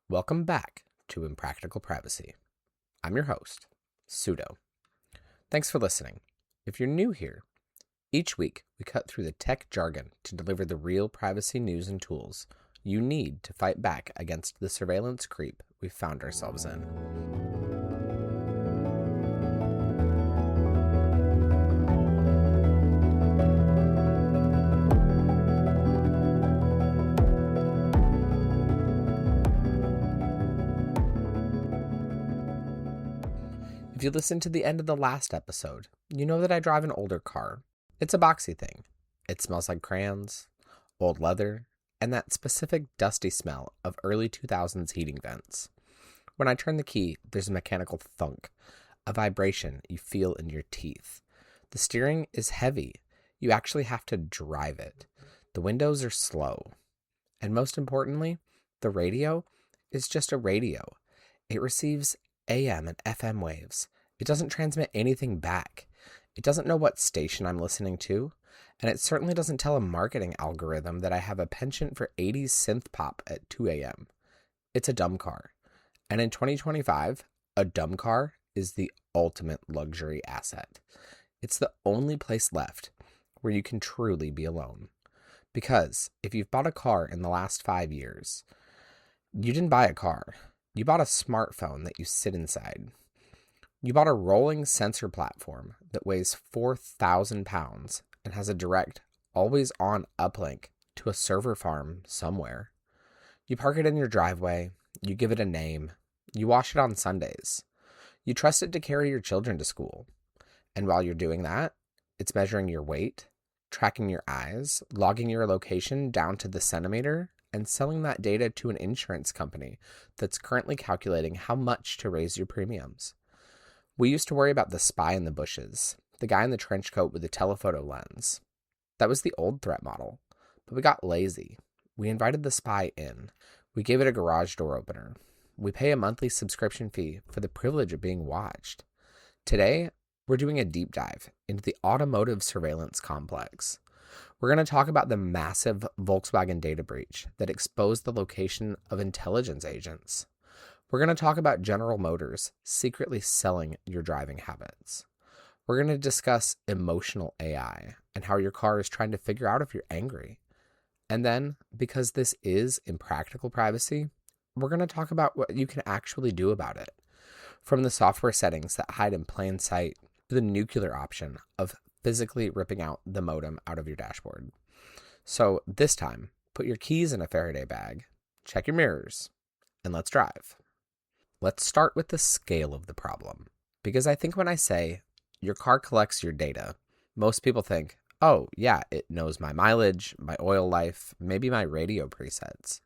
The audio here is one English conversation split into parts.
Welcome back to Impractical Privacy. I'm your host, Sudo. Thanks for listening. If you're new here, each week we cut through the tech jargon to deliver the real privacy news and tools you need to fight back against the surveillance creep we found ourselves in. If you listened to the end of the last episode, you know that I drive an older car. It's a boxy thing. It smells like crayons, old leather, and that specific dusty smell of early 2000s heating vents. When I turn the key, there's a mechanical thunk, a vibration you feel in your teeth. The steering is heavy. You actually have to drive it. The windows are slow. And most importantly, the radio is just a radio. It receives AM and FM waves. It doesn't transmit anything back. It doesn't know what station I'm listening to, and it certainly doesn't tell a marketing algorithm that I have a penchant for 80s synth pop at 2 a.m. It's a dumb car. And in 2025, a dumb car is the ultimate luxury asset. It's the only place left where you can truly be alone. Because if you've bought a car in the last 5 years, you didn't buy a car. You bought a smartphone that you sit inside. You bought a rolling sensor platform that weighs 4,000 pounds and has a direct, always-on uplink to a server farm somewhere. You park it in your driveway, you give it a name, you wash it on Sundays. You trust it to carry your children to school. And while you're doing that, it's measuring your weight, tracking your eyes, logging your location down to the centimeter, and selling that data to an insurance company that's currently calculating how much to raise your premiums. We used to worry about the spy in the bushes, the guy in the trench coat with the telephoto lens. That was the old threat model, but we got lazy. We invited the spy in. We gave it a garage door opener. We pay a monthly subscription fee for the privilege of being watched. Today, we're doing a deep dive into the Automotive Surveillance Complex. We're going to talk about the massive Volkswagen data breach that exposed the location of intelligence agents. We're going to talk about General Motors secretly selling your driving habits. We're going to discuss emotional AI and how your car is trying to figure out if you're angry. And then, because this is impractical privacy, we're going to talk about what you can actually do about it. From the software settings that hide in plain sight to the nuclear option of physically ripping out the modem out of your dashboard. So this time, put your keys in a Faraday bag, check your mirrors, and let's drive. Let's start with the scale of the problem, because I think when I say your car collects your data, most people think, oh yeah, it knows my mileage, my oil life, maybe my radio presets.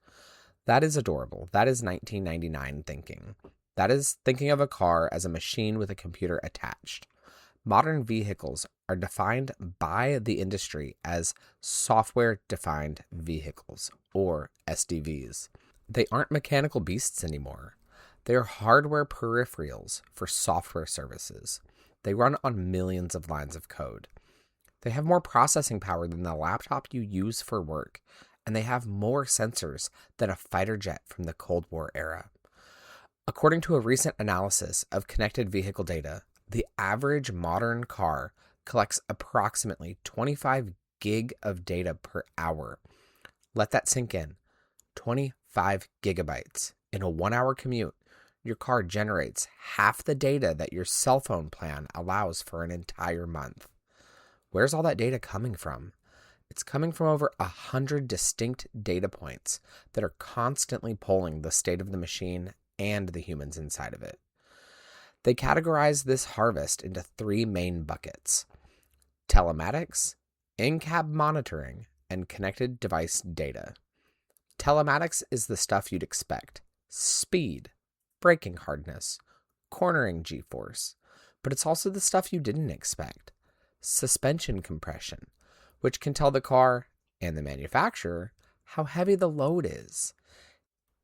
That is adorable. That is 1999 thinking. That is thinking of a car as a machine with a computer attached. Modern vehicles are defined by the industry as software-defined vehicles, or SDVs. They aren't mechanical beasts anymore. They are hardware peripherals for software services. They run on millions of lines of code. They have more processing power than the laptop you use for work, and they have more sensors than a fighter jet from the Cold War era. According to a recent analysis of connected vehicle data, the average modern car collects approximately 25 gig of data per hour. Let that sink in. 25 gigabytes. In a 1-hour commute, your car generates half the data that your cell phone plan allows for an entire month. Where's all that data coming from? It's coming from over 100 distinct data points that are constantly polling the state of the machine and the humans inside of it. They categorize this harvest into 3 main buckets: telematics, in-cab monitoring, and connected device data. Telematics is the stuff you'd expect: speed, braking hardness, cornering g-force. But it's also the stuff you didn't expect: suspension compression, which can tell the car and the manufacturer how heavy the load is.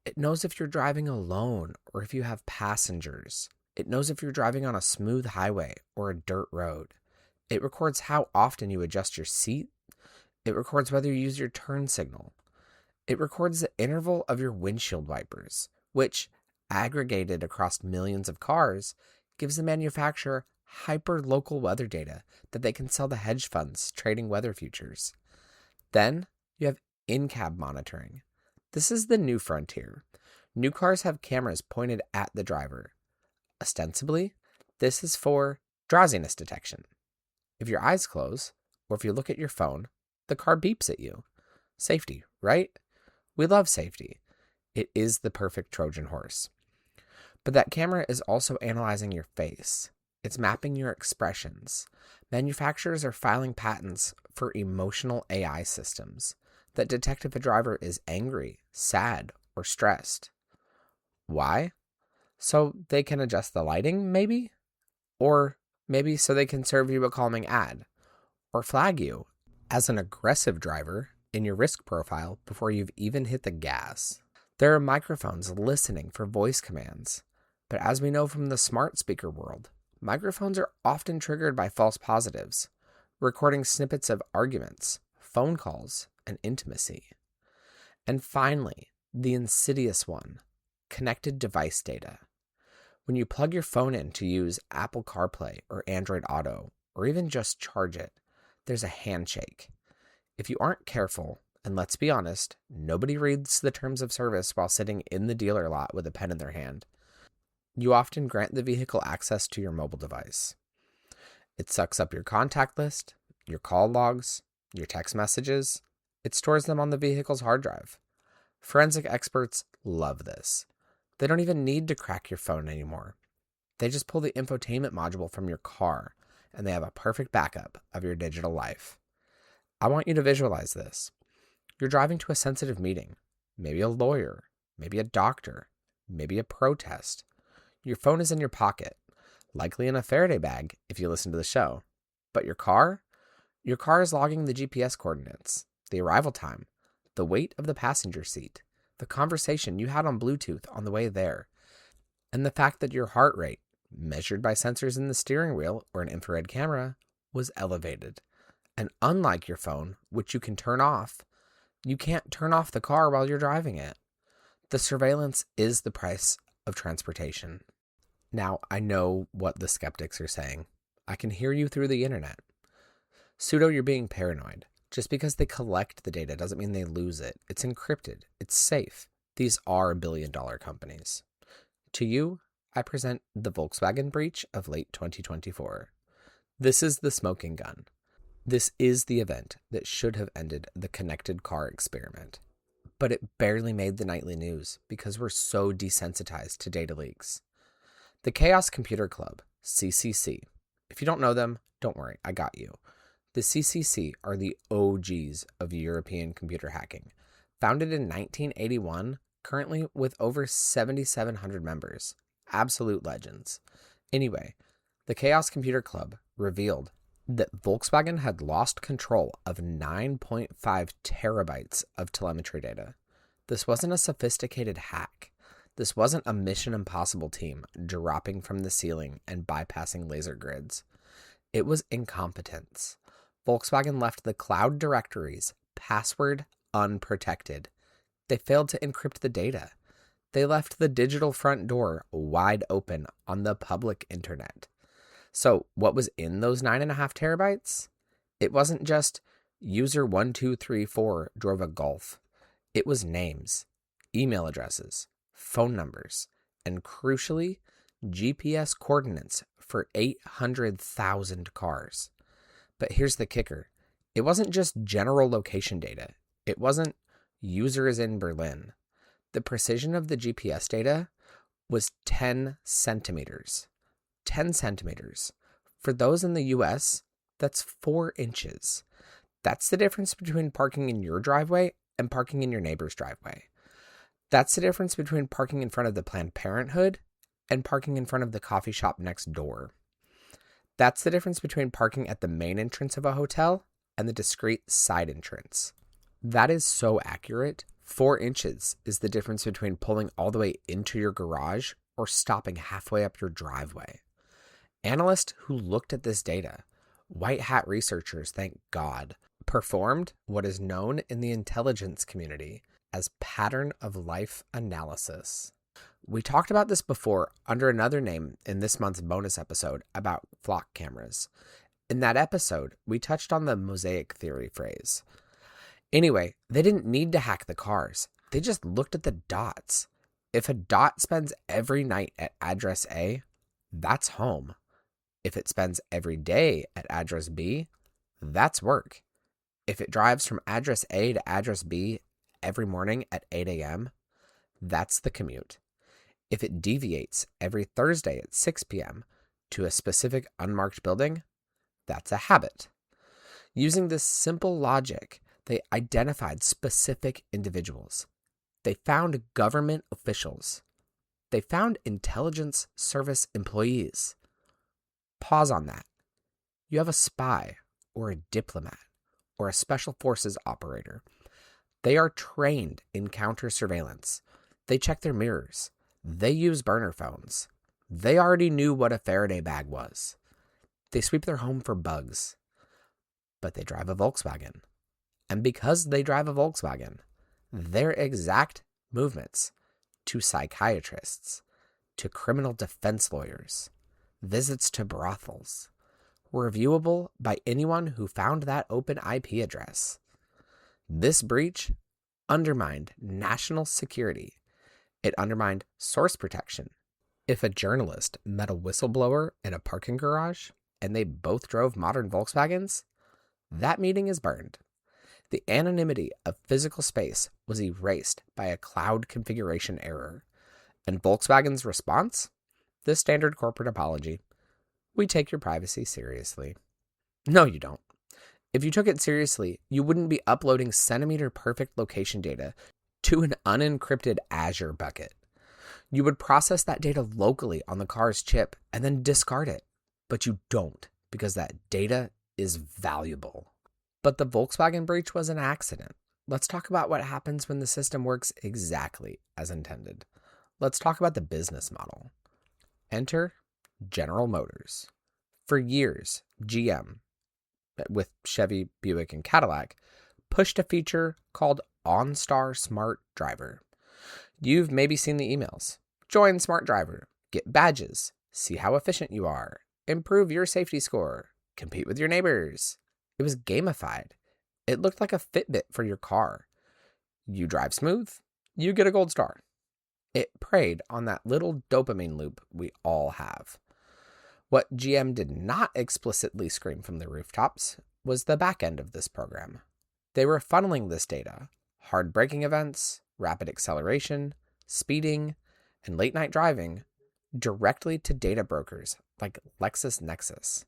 It knows if you're driving alone or if you have passengers. It knows if you're driving on a smooth highway or a dirt road. It records how often you adjust your seat. It records whether you use your turn signal. It records the interval of your windshield wipers, which, aggregated across millions of cars, gives the manufacturer hyper-local weather data that they can sell to hedge funds trading weather futures. Then you have in-cab monitoring. This is the new frontier. New cars have cameras pointed at the driver. Ostensibly, this is for drowsiness detection. If your eyes close, or if you look at your phone, the car beeps at you. Safety, right? We love safety. It is the perfect Trojan horse. But that camera is also analyzing your face. It's mapping your expressions. Manufacturers are filing patents for emotional AI systems that detect if a driver is angry, sad, or stressed. Why? So they can adjust the lighting, maybe? Or maybe so they can serve you a calming ad, or flag you as an aggressive driver in your risk profile before you've even hit the gas. There are microphones listening for voice commands, but as we know from the smart speaker world, microphones are often triggered by false positives, recording snippets of arguments, phone calls, and intimacy. And finally, the insidious one, connected device data. When you plug your phone in to use Apple CarPlay or Android Auto, or even just charge it, there's a handshake. If you aren't careful, and let's be honest, nobody reads the terms of service while sitting in the dealer lot with a pen in their hand, you often grant the vehicle access to your mobile device. It sucks up your contact list, your call logs, your text messages. It stores them on the vehicle's hard drive. Forensic experts love this. They don't even need to crack your phone anymore. They just pull the infotainment module from your car, and they have a perfect backup of your digital life. I want you to visualize this. You're driving to a sensitive meeting, maybe a lawyer, maybe a doctor, maybe a protest. Your phone is in your pocket, likely in a Faraday bag if you listen to the show. But your car is logging the GPS coordinates, the arrival time, the weight of the passenger seat, the conversation you had on Bluetooth on the way there, and the fact that your heart rate, measured by sensors in the steering wheel or an infrared camera, was elevated. And unlike your phone, which you can turn off, you can't turn off the car while you're driving it. The surveillance is the price of transportation. Now, I know what the skeptics are saying. I can hear you through the internet. Sudo, you're being paranoid. Just because they collect the data doesn't mean they lose it. It's encrypted. It's safe. These are billion-dollar companies. To you, I present the Volkswagen Breach of late 2024. This is the smoking gun. This is the event that should have ended the connected car experiment. But it barely made the nightly news because we're so desensitized to data leaks. The Chaos Computer Club, CCC. If you don't know them, don't worry, I got you. The CCC are the OGs of European computer hacking. Founded in 1981, currently with over 7,700 members. Absolute legends. Anyway, the Chaos Computer Club revealed that Volkswagen had lost control of 9.5 terabytes of telemetry data. This wasn't a sophisticated hack. This wasn't a Mission Impossible team dropping from the ceiling and bypassing laser grids. It was incompetence. Volkswagen left the cloud directories password unprotected. They failed to encrypt the data. They left the digital front door wide open on the public internet. So what was in those 9.5 terabytes? It wasn't just user 1234 drove a Golf. It was names, email addresses, phone numbers, and crucially, GPS coordinates for 800,000 cars. But here's the kicker. It wasn't just general location data. It wasn't users in Berlin. The precision of the GPS data was 10 centimeters. 10 centimeters. For those in the US, that's 4 inches. That's the difference between parking in your driveway and parking in your neighbor's driveway. That's the difference between parking in front of the Planned Parenthood and parking in front of the coffee shop next door. That's the difference between parking at the main entrance of a hotel and the discrete side entrance. That is so accurate. 4 inches is the difference between pulling all the way into your garage or stopping halfway up your driveway. Analysts who looked at this data, white hat researchers, thank God, performed what is known in the intelligence community as pattern of life analysis. We talked about this before under another name in this month's bonus episode about flock cameras. In that episode, we touched on the mosaic theory phrase. Anyway, they didn't need to hack the cars. They just looked at the dots. If a dot spends every night at address A, that's home. If it spends every day at address B, that's work. If it drives from address A to address B every morning at 8 a.m., that's the commute. If it deviates every Thursday at 6 p.m. to a specific unmarked building, that's a habit. Using this simple logic, they identified specific individuals. They found government officials. They found intelligence service employees. Pause on that. You have a spy or a diplomat or a special forces operator. They are trained in counter surveillance. They check their mirrors. They use burner phones. They already knew what a Faraday bag was. They sweep their home for bugs. But they drive a Volkswagen. And because they drive a Volkswagen, their exact movements to psychiatrists, to criminal defense lawyers, visits to brothels, were viewable by anyone who found that open IP address. This breach undermined national security. It undermined source protection. If a journalist met a whistleblower in a parking garage and they both drove modern Volkswagens, that meeting is burned. The anonymity of physical space was erased by a cloud configuration error. And Volkswagen's response? The standard corporate apology. We take your privacy seriously. No, you don't. If you took it seriously, you wouldn't be uploading centimeter-perfect location data to an unencrypted Azure bucket. You would process that data locally on the car's chip and then discard it. But you don't, because that data is valuable. But the Volkswagen breach was an accident. Let's talk about what happens when the system works exactly as intended. Let's talk about the business model. Enter General Motors. For years, GM, with Chevy, Buick, and Cadillac, pushed a feature called OnStar Smart Driver. You've maybe seen the emails. Join Smart Driver. Get badges. See how efficient you are. Improve your safety score. Compete with your neighbors. It was gamified. It looked like a Fitbit for your car. You drive smooth, you get a gold star. It preyed on that little dopamine loop we all have. What GM did not explicitly scream from the rooftops was the back end of this program. They were funneling this data, hard braking events, rapid acceleration, speeding, and late night driving, directly to data brokers like LexisNexis.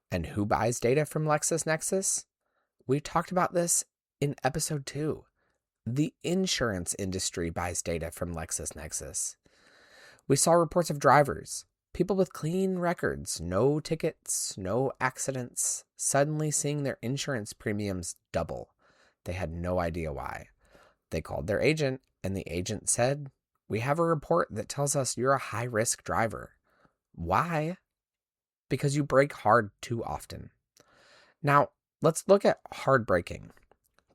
And who buys data from LexisNexis? We talked about this in episode 2. The insurance industry buys data from LexisNexis. We saw reports of drivers, people with clean records, no tickets, no accidents, suddenly seeing their insurance premiums double. They had no idea why. They called their agent, and the agent said, "We have a report that tells us you're a high-risk driver." Why? Because you brake hard too often. Now, let's look at hard braking.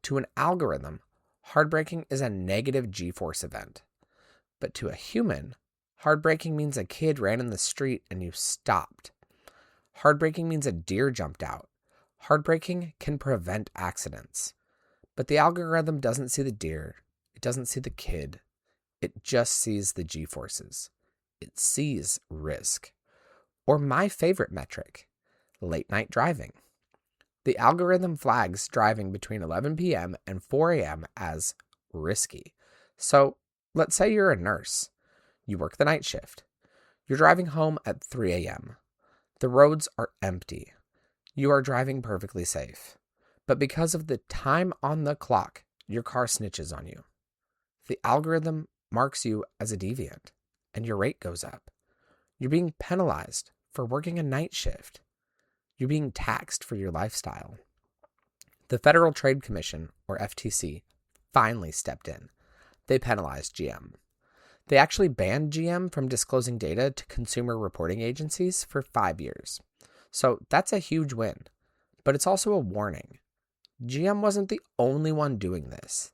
To an algorithm, hard braking is a negative G-force event. But to a human, hard braking means a kid ran in the street and you stopped. Hard braking means a deer jumped out. Hard braking can prevent accidents. But the algorithm doesn't see the deer. It doesn't see the kid. It just sees the G-forces. It sees risk. Or my favorite metric, late night driving. The algorithm flags driving between 11 p.m. and 4 a.m. as risky. So let's say you're a nurse. You work the night shift. You're driving home at 3 a.m. The roads are empty. You are driving perfectly safe. But because of the time on the clock, your car snitches on you. The algorithm marks you as a deviant, and your rate goes up. You're being penalized for working a night shift. You're being taxed for your lifestyle. The Federal Trade Commission, or FTC, finally stepped in. They penalized GM. They actually banned GM from disclosing data to consumer reporting agencies for 5 years. So that's a huge win. But it's also a warning. GM wasn't the only one doing this.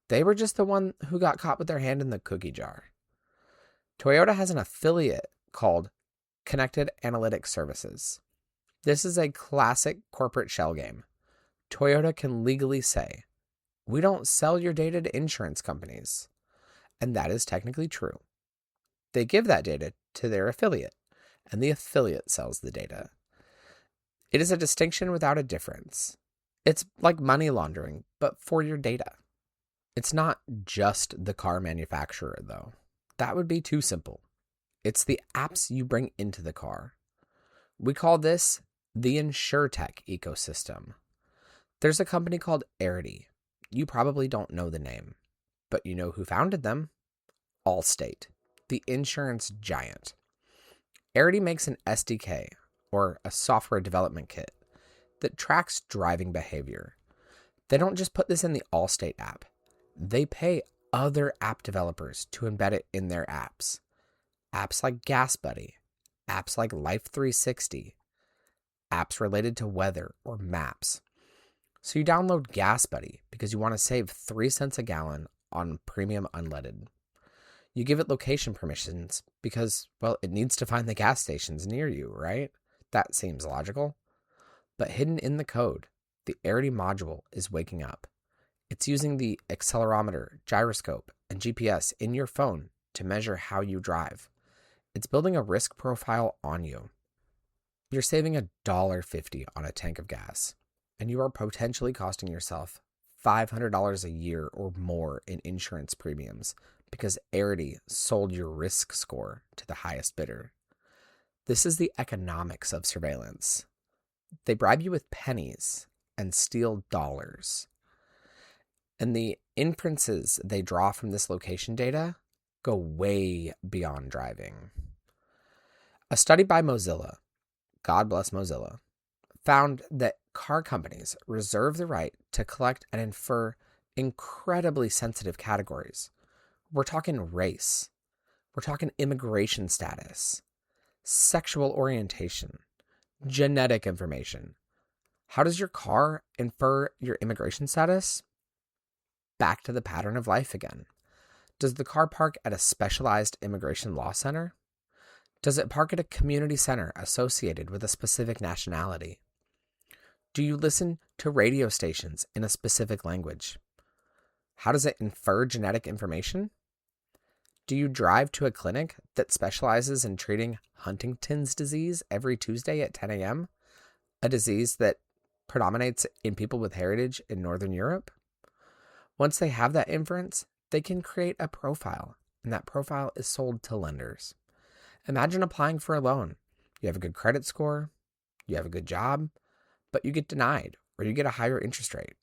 They were just the one who got caught with their hand in the cookie jar. Toyota has an affiliate called Connected Analytics Services. This is a classic corporate shell game. Toyota can legally say, "We don't sell your data to insurance companies." And that is technically true. They give that data to their affiliate, and the affiliate sells the data. It is a distinction without a difference. It's like money laundering, but for your data. It's not just the car manufacturer, though. That would be too simple. It's the apps you bring into the car. We call this the InsurTech ecosystem. There's a company called Arity. You probably don't know the name, but you know who founded them? Allstate, the insurance giant. Arity makes an SDK, or a software development kit, that tracks driving behavior. They don't just put this in the Allstate app. They pay other app developers to embed it in their apps. Apps like GasBuddy, apps like Life360, apps related to weather or maps. So you download GasBuddy because you want to save 3 cents a gallon on premium unleaded. You give it location permissions because, well, it needs to find the gas stations near you, right? That seems logical. But hidden in the code, the Arity module is waking up. It's using the accelerometer, gyroscope, and GPS in your phone to measure how you drive. It's building a risk profile on you. You're saving $1.50 on a tank of gas, and you are potentially costing yourself $500 a year or more in insurance premiums because Arity sold your risk score to the highest bidder. This is the economics of surveillance. They bribe you with pennies and steal dollars. And the inferences they draw from this location data go way beyond driving. A study by Mozilla, God bless Mozilla, found that car companies reserve the right to collect and infer incredibly sensitive categories. We're talking race. We're talking immigration status, sexual orientation, genetic information. How does your car infer your immigration status? Back to the pattern of life again. Does the car park at a specialized immigration law center? Does it park at a community center associated with a specific nationality? Do you listen to radio stations in a specific language? How does it infer genetic information? Do you drive to a clinic that specializes in treating Huntington's disease every Tuesday at 10 a.m., a disease that predominates in people with heritage in Northern Europe? Once they have that inference, they can create a profile, and that profile is sold to lenders. Imagine applying for a loan. You have a good credit score, you have a good job, but you get denied or you get a higher interest rate.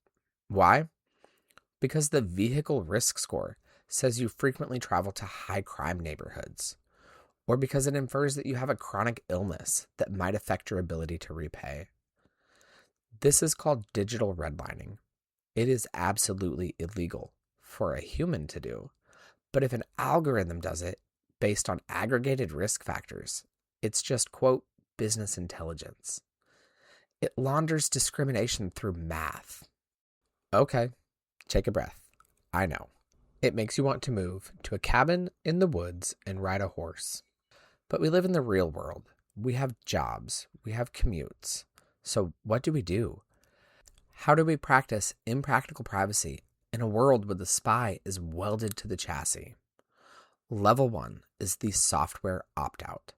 Why? Because the vehicle risk score says you frequently travel to high crime neighborhoods, or because it infers that you have a chronic illness that might affect your ability to repay. This is called digital redlining. It is absolutely illegal for a human to do, but if an algorithm does it based on aggregated risk factors, it's just, quote, business intelligence. It launders discrimination through math. Okay, take a breath. I know. It makes you want to move to a cabin in the woods and ride a horse. But we live in the real world. We have jobs. We have commutes. So what do? How do we practice impractical privacy in a world where the spy is welded to the chassis? Level 1 is the software opt-out.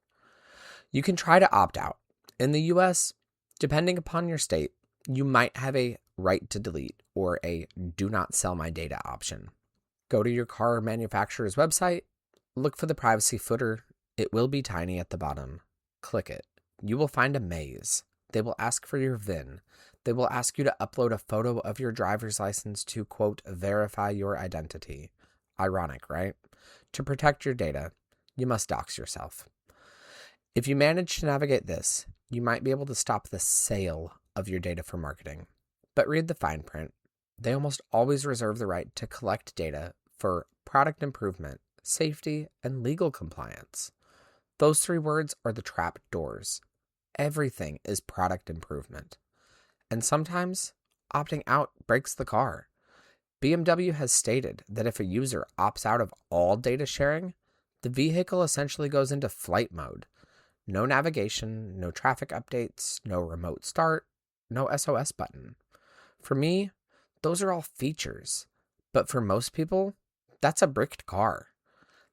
You can try to opt out. In the US, depending upon your state, you might have a right to delete or a do not sell my data option. Go to your car manufacturer's website, look for the privacy footer. It will be tiny at the bottom. Click it. You will find a maze. They will ask for your VIN. They will ask you to upload a photo of your driver's license to, quote, verify your identity. Ironic, right? To protect your data, you must dox yourself. If you manage to navigate this, you might be able to stop the sale of your data for marketing. But read the fine print. They almost always reserve the right to collect data for product improvement, safety, and legal compliance. Those 3 words are the trap doors. Everything is product improvement. And sometimes, opting out breaks the car. BMW has stated that if a user opts out of all data sharing, The vehicle essentially goes into flight mode. No navigation, no traffic updates, no remote start, no SOS button. For me, those are all features. But for most people, that's a bricked car.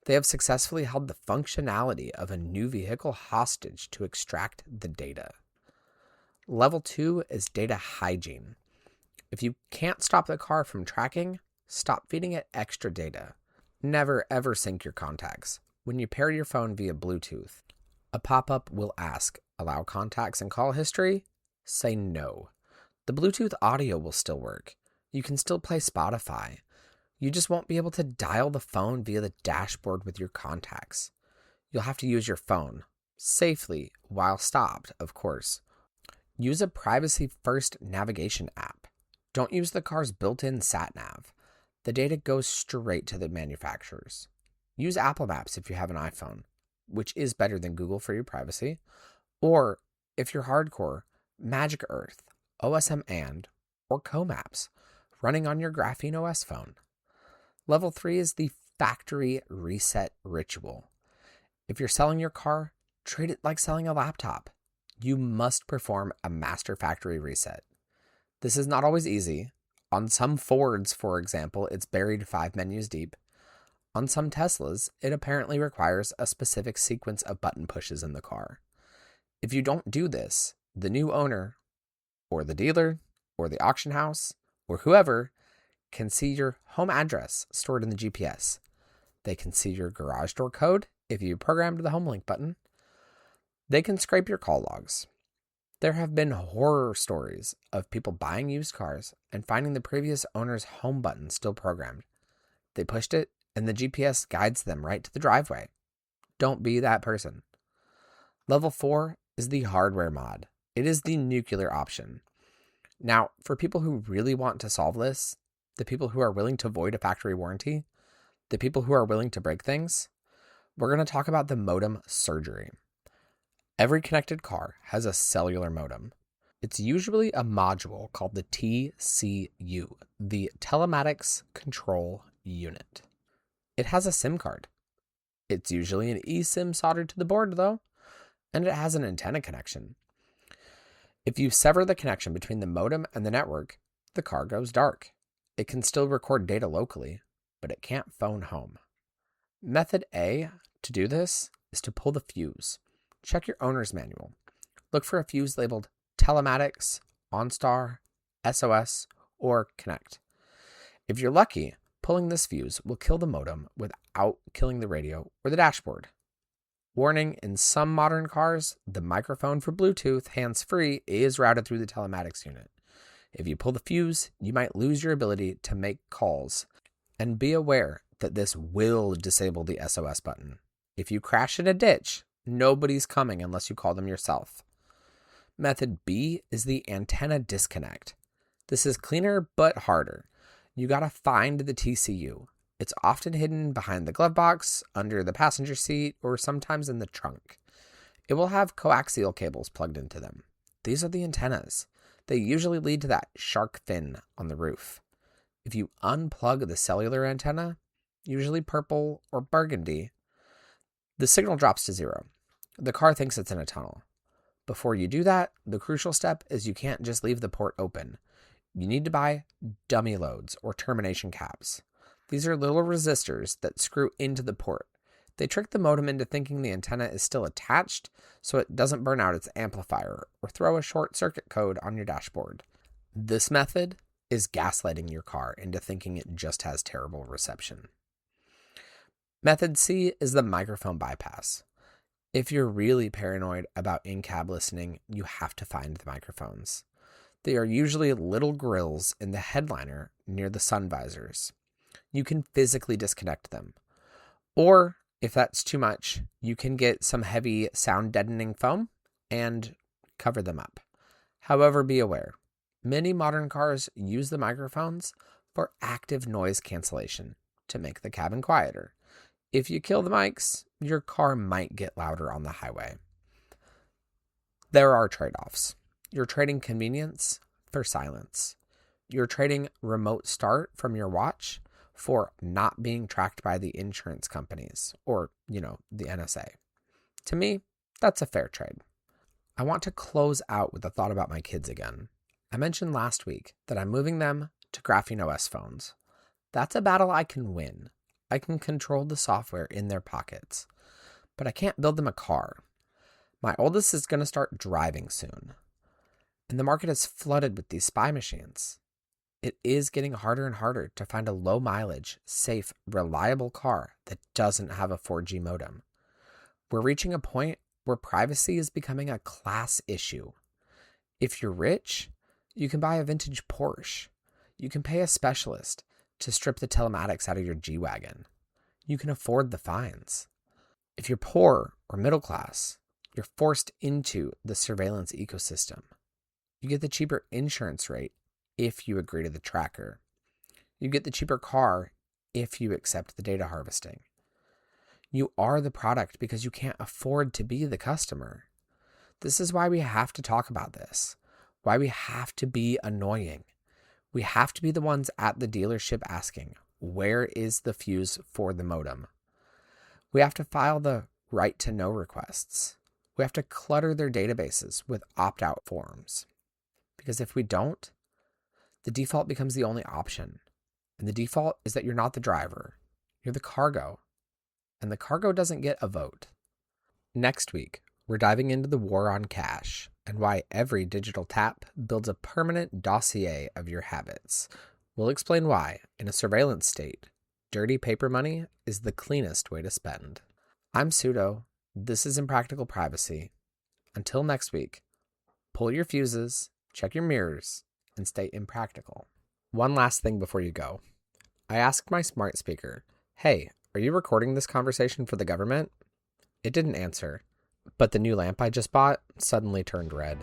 They have successfully held the functionality of a new vehicle hostage to extract the data. Level 2 is data hygiene. If you can't stop the car from tracking, stop feeding it extra data. Never ever sync your contacts. When you pair your phone via Bluetooth, a pop-up will ask, allow contacts and call history? Say no. The Bluetooth audio will still work. You can still play Spotify. You just won't be able to dial the phone via the dashboard with your contacts. You'll have to use your phone, safely, while stopped, of course. Use a privacy-first navigation app. Don't use the car's built-in sat-nav. The data goes straight to the manufacturers. Use Apple Maps if you have an iPhone, which is better than Google for your privacy. Or, if you're hardcore, Magic Earth, OSM or Comaps, running on your Graphene OS phone. Level 3 is the factory reset ritual. If you're selling your car, treat it like selling a laptop. You must perform a master factory reset. This is not always easy. On some Fords, for example, it's buried 5 menus deep. On some Teslas, it apparently requires a specific sequence of button pushes in the car. If you don't do this, the new owner, or the dealer, or the auction house, or whoever, can see your home address stored in the GPS. They can see your garage door code if you programmed the home link button. They can scrape your call logs. There have been horror stories of people buying used cars and finding the previous owner's home button still programmed. They pushed it, and the GPS guides them right to the driveway. Don't be that person. Level 4 is the hardware mod. It is the nuclear option. Now, for people who really want to solve this, the people who are willing to void a factory warranty, the people who are willing to break things, we're going to talk about the modem surgery. Every connected car has a cellular modem. It's usually a module called the TCU, the Telematics Control Unit. It has a SIM card. It's usually an eSIM soldered to the board, though, and it has an antenna connection. If you sever the connection between the modem and the network, the car goes dark. It can still record data locally, but it can't phone home. Method A to do this is to pull the fuse. Check your owner's manual. Look for a fuse labeled Telematics, OnStar, SOS, or Connect. If you're lucky, pulling this fuse will kill the modem without killing the radio or the dashboard. Warning, in some modern cars, the microphone for Bluetooth hands-free is routed through the telematics unit. If you pull the fuse, you might lose your ability to make calls. And be aware that this will disable the SOS button. If you crash in a ditch, nobody's coming unless you call them yourself. Method B is the antenna disconnect. This is cleaner but harder. You gotta find the TCU. It's often hidden behind the glove box, under the passenger seat, or sometimes in the trunk. It will have coaxial cables plugged into them. These are the antennas. They usually lead to that shark fin on the roof. If you unplug the cellular antenna, usually purple or burgundy, the signal drops to 0. The car thinks it's in a tunnel. Before you do that, the crucial step is you can't just leave the port open. You need to buy dummy loads or termination caps. These are little resistors that screw into the port. They trick the modem into thinking the antenna is still attached so it doesn't burn out its amplifier or throw a short circuit code on your dashboard. This method is gaslighting your car into thinking it just has terrible reception. Method C is the microphone bypass. If you're really paranoid about in-cab listening, you have to find the microphones. They are usually little grills in the headliner near the sun visors. You can physically disconnect them. Or, if that's too much, you can get some heavy sound deadening foam and cover them up. However, be aware, many modern cars use the microphones for active noise cancellation to make the cabin quieter. If you kill the mics, your car might get louder on the highway. There are trade-offs. You're trading convenience for silence. You're trading remote start from your watch for not being tracked by the insurance companies or, the NSA. To me, that's a fair trade. I want to close out with a thought about my kids again. I mentioned last week that I'm moving them to Graphene OS phones. That's a battle I can win. I can control the software in their pockets. But I can't build them a car. My oldest is going to start driving soon. And the market is flooded with these spy machines. It is getting harder and harder to find a low mileage, safe, reliable car that doesn't have a 4G modem. We're reaching a point where privacy is becoming a class issue. If you're rich, you can buy a vintage Porsche. You can pay a specialist to strip the telematics out of your G-Wagon. You can afford the fines. If you're poor or middle class, you're forced into the surveillance ecosystem. You get the cheaper insurance rate if you agree to the tracker. You get the cheaper car if you accept the data harvesting. You are the product because you can't afford to be the customer. This is why we have to talk about this, why we have to be annoying. We have to be the ones at the dealership asking, where is the fuse for the modem? We have to file the right to know requests. We have to clutter their databases with opt-out forms. Because if we don't, the default becomes the only option. And the default is that you're not the driver. You're the cargo. And the cargo doesn't get a vote. Next week, we're diving into the war on cash and why every digital tap builds a permanent dossier of your habits. We'll explain why, in a surveillance state, dirty paper money is the cleanest way to spend. I'm Sudo. This is Impractical Privacy. Until next week, pull your fuses, check your mirrors, and stay impractical. One last thing before you go. I asked my smart speaker, hey, are you recording this conversation for the government? It didn't answer, but the new lamp I just bought suddenly turned red.